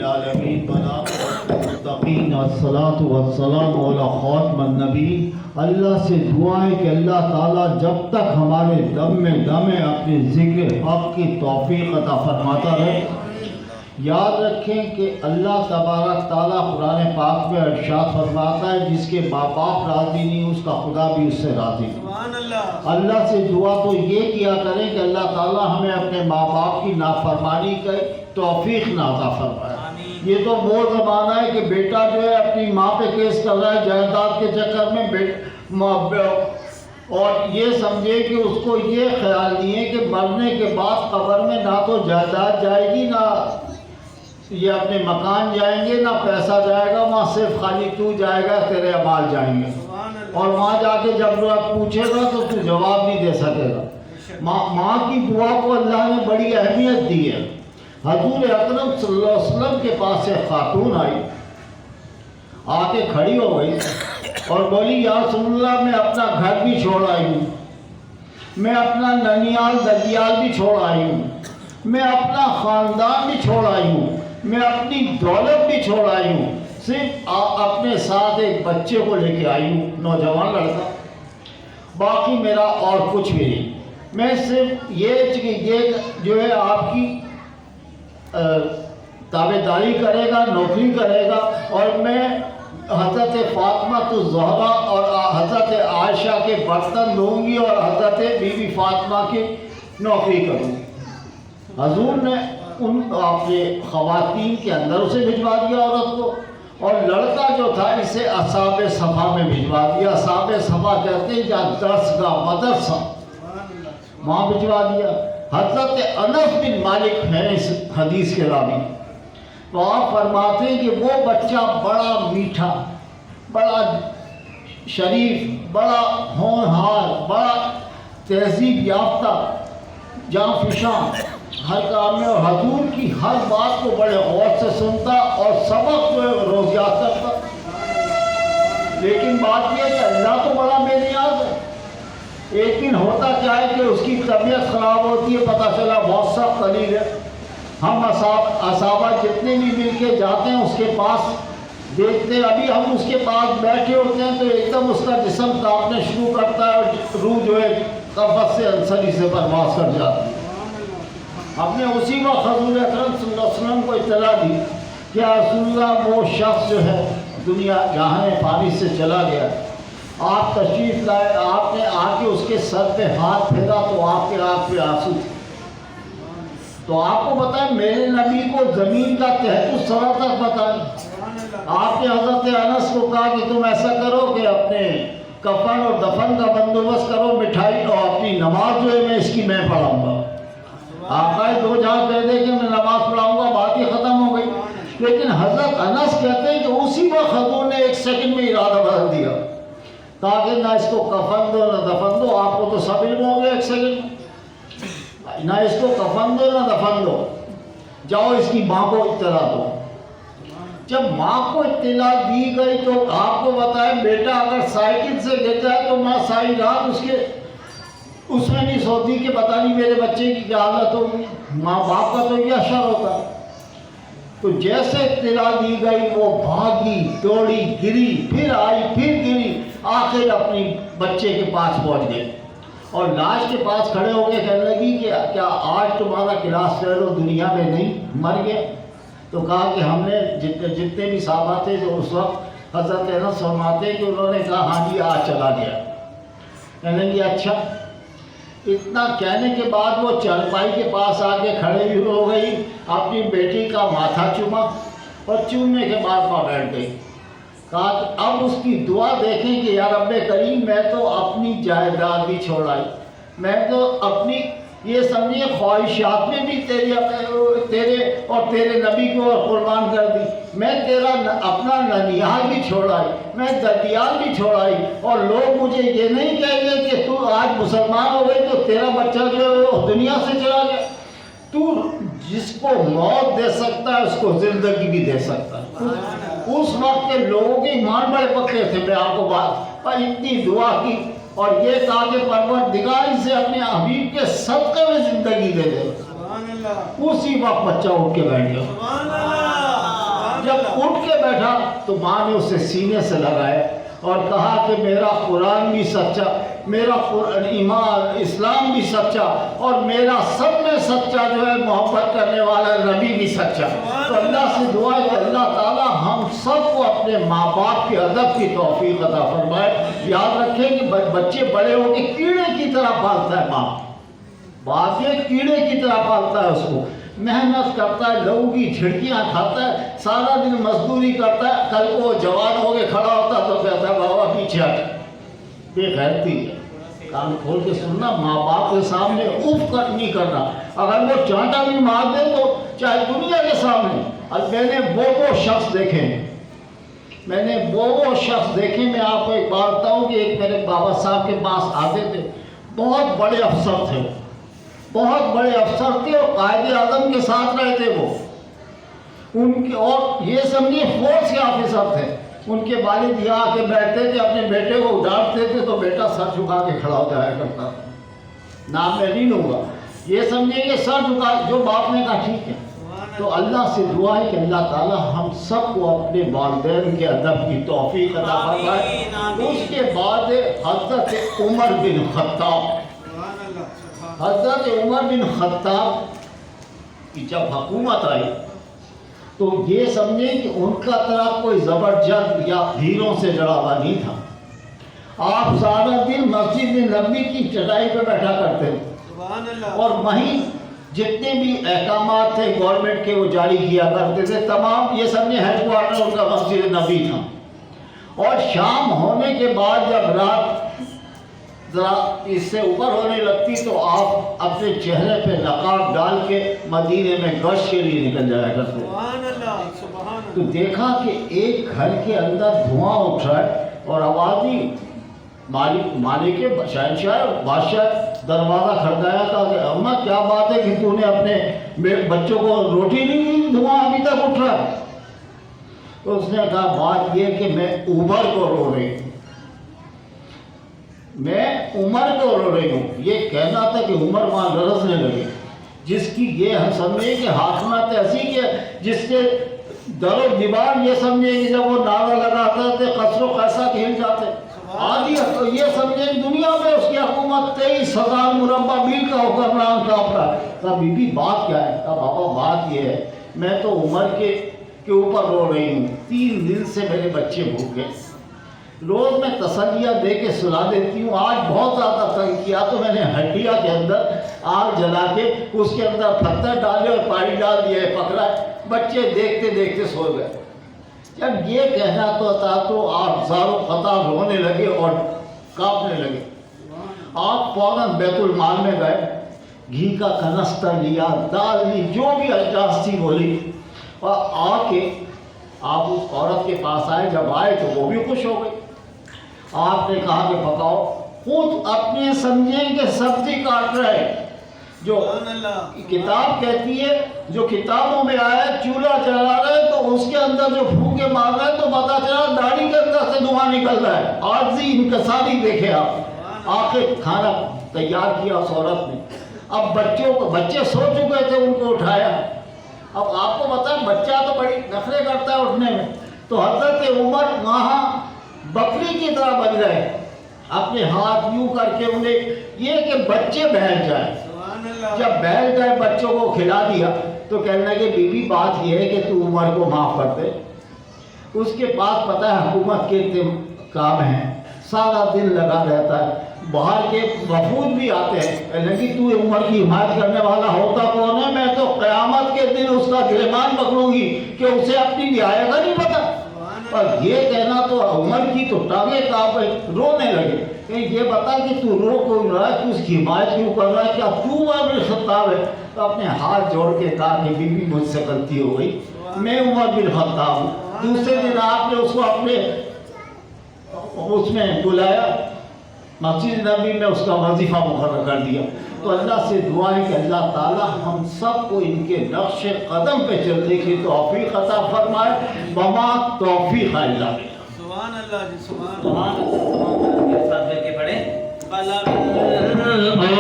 للعالمین والمتقین والصلاة والسلام علی خاتم النبی. اللہ سے دعا ہے کہ اللہ تعالیٰ جب تک ہمارے دم میں دم ہے اپنے ذکر حق کی توفیق عطا فرماتا رہے. یاد رکھیں کہ اللہ تبارک تعالیٰ قرآن پاک میں ارشاد فرماتا ہے جس کے ماں باپ راضی نہیں اس کا خدا بھی اس سے راضی نہیں. اللہ سے دعا تو یہ کیا کریں کہ اللہ تعالیٰ ہمیں اپنے ماں باپ کی نافرمانی کی توفیق نہ عطا فرمائے. یہ تو وہ زمانہ ہے کہ بیٹا جو ہے اپنی ماں پہ کیس کر رہا ہے جائیداد کے چکر میں اور یہ سمجھے کہ اس کو یہ خیال نہیں ہے کہ مرنے کے بعد قبر میں نہ تو جائیداد جائے گی نہ یہ اپنے مکان جائیں گے نہ پیسہ جائے گا. وہاں صرف خالی تو جائے گا تیرے اعمال جائیں گے اور وہاں جا کے جب لوگ پوچھے گا تو تو جواب نہیں دے سکے گا. ماں کی دعا کو اللہ نے بڑی اہمیت دی ہے. حضور اکرم صلی اللہ علیہ وسلم کے پاس ایک خاتون آئی آ کے کھڑی ہو گئی اور بولی یا رسول اللہ میں اپنا گھر بھی چھوڑ آئی ہوں, میں اپنا ننیال ددیال بھی چھوڑ آئی ہوں, میں اپنا خاندان بھی چھوڑ آئی ہوں, میں اپنی دولت بھی چھوڑ آئی ہوں, صرف اپنے ساتھ ایک بچے کو لے کے آئی ہوں, نوجوان لڑکا, باقی میرا اور کچھ بھی نہیں. میں صرف یہ جو ہے آپ کی تابع داری کرے گا, نوکری کرے گا اور میں حضرت فاطمہ الزہرا اور حضرت عائشہ کے برتن دوں گی اور حضرت بی بی فاطمہ کی نوکری کروں گی. حضور نے ان اپنے خواتین کے اندر اسے بھجوا دیا عورت کو, اور لڑکا جو تھا اسے اصحاب صفا میں بھجوا دیا. اصحاب صفا کہتے ہیں جہاں درسگاہ مدرسہ, وہاں بھجوا دیا. حضرت انس بن مالک ہیں اس حدیث کے راوی. تو آپ فرماتے ہیں کہ وہ بچہ بڑا میٹھا, بڑا شریف, بڑا ہونہار, بڑا تہذیب یافتہ, جاں فشاں ہر کام میں, اور حضور کی ہر بات کو بڑے غور سے سنتا اور سبق جو ہے روز یاد کرتا. لیکن بات یہ ہے کہ اللہ تو بڑا بے نیاز ہے. ایک دن ہوتا کیا ہے کہ اس کی طبیعت خراب ہوتی ہے, پتہ چلا بہت سخت قلیل ہے. ہم اصحابہ جتنے بھی مل کے جاتے ہیں اس کے پاس دیکھتے ہیں, ابھی ہم اس کے پاس بیٹھے ہوتے ہیں تو ایک دم اس کا جسم کانپنے شروع کرتا ہے اور روح جو ہے قفص سے انسری سے پرواز کر جاتی ہے. ہم نے اسی وقت حضور اکرم صلی اللہ علیہ وسلم کو اطلاع دی کہ رسول اللہ وہ شخص جو ہے دنیا جہاں فانی سے چلا گیا, آپ تشریف لائے, آپ نے آ کے اس کے سر پہ ہاتھ پھیرا تو آپ کے آنکھ پہ آنسو تھے. تو آپ کو بتائیں میرے نبی کو زمین کا تحت الثری تک بتائیں. آپ نے حضرت انس کو کہا کہ تم ایسا کرو کہ اپنے کفن اور دفن کا بندوبست کرو, مٹھائی اور اپنی نماز جو ہے میں اس کی میں پڑھاؤں گا. آقا دو جہاں کہہ دے کہ میں نماز پڑھاؤں گا, بات ہی ختم ہو گئی. لیکن حضرت انس کہتے ہیں کہ اسی وقت حضور نے ایک سیکنڈ میں ارادہ بدل دیا تاکہ نہ اس کو کفن دو نہ دفن دو. آپ کو تو سب علم ہو گیا ایک سیکنڈ میں, نہ اس کو کفن دو نہ دفن دو, جاؤ اس کی ماں کو اطلاع دو. جب ماں کو اطلاع دی گئی تو آپ کو بتائیں بیٹا اگر سائیکل سے گر جائے تو ماں ساری رات اس میں نہیں سوتی کہ پتہ نہیں میرے بچے کی کیا حالت ہوگی. ماں باپ کا تو یہ اشر ہوتا. تو جیسے اطلاع دی گئی وہ بھاگی دوڑی, گری, پھر آئی, پھر گری, آخر اپنی بچے کے پاس پہنچ گئی اور لاش کے پاس کھڑے ہو کے کہنے لگی کہ کیا آج تمہارا کلاس فیلو دنیا میں نہیں مر گیا؟ تو کہا کہ ہم نے جتنے بھی صحابہ تھے جو اس وقت حضرت انس فرماتے کہ انہوں نے کہا ہاں جی آج چلا گیا. کہنے لگی اچھا. اتنا کہنے کے بعد وہ چارپائی کے پاس آ کے کھڑے بھی ہو گئی, اپنی بیٹی کا ماتھا چوما اور چومنے کے بعد وہاں بیٹھ گئی. کہا کہ اب اس کی دعا دیکھیں کہ یا رب کریم میں تو اپنی جائیداد بھی چھوڑ آئی, میں تو اپنی یہ سمجھیے خواہشات میں بھی تیرے اور تیرے نبی کو قربان کر دی. میں تیرا اپنا ننیال بھی چھوڑ آئی, میں ددیال بھی چھوڑ آئی, اور لوگ مجھے یہ نہیں کہیں گے کہ تو آج مسلمان ہو گئی تو تیرا بچہ جو ہے وہ دنیا سے چلا گیا. تو جس کو موت دے سکتا ہے اس کو زندگی بھی دے سکتا ہے. اس وقت کے لوگوں کے ایمان بڑے پکے تھے. میں آپ کو بات پر اتنی دعا کی اور یہ کہا کہ پروردگار اسے اپنے حبیب کے صدقے میں زندگی دے دے. اسی وقت بچہ اٹھ کے بیٹھ گیا. بیٹھا تو ماں نے اسے سینے سے لگایا اور کہا کہ میرا قرآن بھی سچا، میرا ایمان اسلام بھی سچا، اور میرا سب میں سچا جو ہے محبت کرنے والا نبی بھی سچا۔ تو اللہ سے دعا ہے کہ اللہ تعالی ہم سب کو اپنے ماں باپ کے ادب کی توفیق عطا فرمائے۔ یاد رکھیں کہ بچے بڑے ہو کے کیڑے کی طرح پالتا ہے ماں، باتیں کیڑے کی طرح پالتا ہے اس کو، محنت کرتا ہے، لہو کی جھڑکیاں کھاتا ہے، سارا دن مزدوری کرتا ہے، کل کو وہ جوان ہو کے کھڑا ہوتا تو کہتا ہے بابا پیچھے ہٹ۔ بے غیرتی ہے، کان کھول کے سننا، ماں باپ کے سامنے اف نہیں کرنا، اگر وہ چانٹا بھی مار دے تو چاہے دنیا کے سامنے۔ اور میں نے وہ شخص دیکھے، میں نے وہ شخص دیکھے، میں آپ کو ایک بات بتاؤں کہ ایک میرے بابا صاحب کے پاس آتے تھے، بہت بڑے افسر تھے، بہت بڑے افسر تھے اور قائد اعظم کے ساتھ رہے تھے وہ ان کے، اور یہ سمجھیے فورس کے آفیسر تھے۔ ان کے والد یہاں آ کے بیٹھتے تھے، اپنے بیٹے کو ڈانٹتے تھے تو بیٹا سر جھکا کے کھڑا ہو جایا کرتا، نام میں نہیں لوں گا، یہ سمجھیں کہ سر جھکا، جو باپ نے کہا ٹھیک ہے۔ تو اللہ سے دعا ہے کہ اللہ تعالی ہم سب کو اپنے والدین کے ادب کی توفیق عطا فرمائے۔ اس کے بعد حضرت عمر بن خطاب، حضرت عمر بن خطاب کی جب حکومت آئی تو یہ سمجھیں کہ ان کا طرح کوئی زبردست یا ہیروں سے جڑا ہوا نہیں تھا۔ آپ سارا دن مسجد نبوی کی چٹائی پہ بیٹھا کرتے تھے اور وہیں جتنے بھی احکامات تھے گورنمنٹ کے وہ جاری کیا کرتے تھے، تمام یہ سمجھیں ہیڈ کوارٹر ان کا مسجد نبوی تھا۔ اور شام ہونے کے بعد جب رات ذرا اس سے اوپر ہونے لگتی تو آپ اپنے چہرے پہ نقاب ڈال کے مدینے میں گشت کے لیے نکل جایا کرتے۔ تو دیکھا کہ ایک گھر کے اندر دھواں اٹھ رہا ہے اور آوازی مالک شہنشاہ بادشاہ دروازہ کھڑکایا تھا کہ اماں کیا بات ہے کہ تو نے اپنے بچوں کو روٹی نہیں دی، دھواں ابھی تک اٹھ رہا ہے؟ تو اس نے کہا بات یہ کہ میں عمر کو رو رہی ہوں، میں عمر کو رو رہی ہوں۔ یہ کہنا تھا کہ عمر وہاں لرزنے لگے، جس کی یہ سمجھے کہ ہاتھ ایسی کہ جس کے در و دیوار یہ سمجھے کہ جب وہ نعرہ لگاتا تھے قصر و قیصر ہل جاتے۔ آج یہ سمجھیں دنیا میں اس کی حکومت 23,000 مربع میل کا حکمران کانپ رہا ہے۔ کہا بی بی بات کیا ہے؟ کہا بابا بات یہ ہے میں تو عمر کے اوپر رو رہی ہوں، 3 دن سے میرے بچے بھوک گئے، روز میں تسلیہ دے کے سلا دیتی ہوں، آج بہت زیادہ تنگ کیا تو میں نے ہڈیا کے اندر آگ جلا کے اس کے اندر پتھر ڈالے اور پانی ڈال دیا ہے، پکڑا ہے، بچے دیکھتے دیکھتے سو گئے۔ جب یہ کہنا تو تھا تو آپ زارو قطع رونے لگے اور کانپنے لگے۔ آپ فوراً بیت المال میں گئے، گھی کا کنستر لیا، دال لی، جو بھی اجناس تھی وہ لی، اور آ کے آپ اس عورت کے پاس آئے۔ جب آئے تو وہ بھی خوش ہو گئی۔ آپ نے کہا کہ پکاؤ، خود اپنے سمجھیں کہ سبزی کاٹ رہے، جو کتاب کہتی ہے جو کتابوں میں آیا چولہا جلا رہے تو اس کے اندر جو پھونکے مار رہے تو پتا چلا داڑھی کے اندر سے دھواں نکل رہا ہے۔ عاجزی انکساری دیکھے آپ، آخر کھانا تیار کیا اس عورت نے۔ اب بچے سو چکے تھے، ان کو اٹھایا۔ اب آپ کو پتا ہے بچہ تو بڑی نخرے کرتا ہے اٹھنے میں، تو حضرت عمر وہاں بکری کی طرح بن گئے، اپنے ہاتھ یوں کر کے انہیں یہ کہ بچے بیٹھ جائیں۔ جب بیٹھ گئے بچوں کو کھلا دیا تو کہنے لگے بی بی بات یہ ہے کہ تو عمر کو معاف کر دے، اس کے پاس پتہ ہے حکومت کے کام ہیں، سارا دن لگا رہتا ہے، باہر کے وفود بھی آتے ہیں، کہنے لگی تو عمر کی حمایت کرنے والا ہوتا کون ہے؟ میں تو قیامت کے دن اس کا گریبان پکڑوں گی کہ اسے اپنی رعایا کا نہیں پتا۔ اور یہ کہنا تو عمر کی تو ٹانگیں کانپ گئی، رونے لگے کہ یہ بتا کہ تو رو کیوں رہا ہے، تو اس کی حمایت کیوں کر رہا ہے، کیا تو عمر بن خطاب ہے؟ تو اپنے ہاتھ جوڑ کے کہا کہ بی بی مجھ سے غلطی ہو گئی، میں عمر بن خطاب ہوں۔ دوسرے دن آپ نے اس کو اپنے اس میں بلایا، مسجد نبی میں اس کا وظیفہ مقرر کر دیا۔ تو اللہ سے دعا ہے کہ اللہ تعالی ہم سب کو ان کے نقش قدم پہ چلنے کی توفیق عطا فرمائے۔ وما توفیق الا باللہ۔ سبحان اللہ جی، سبحان اللہ۔ ساتھ مل کے پڑھیں۔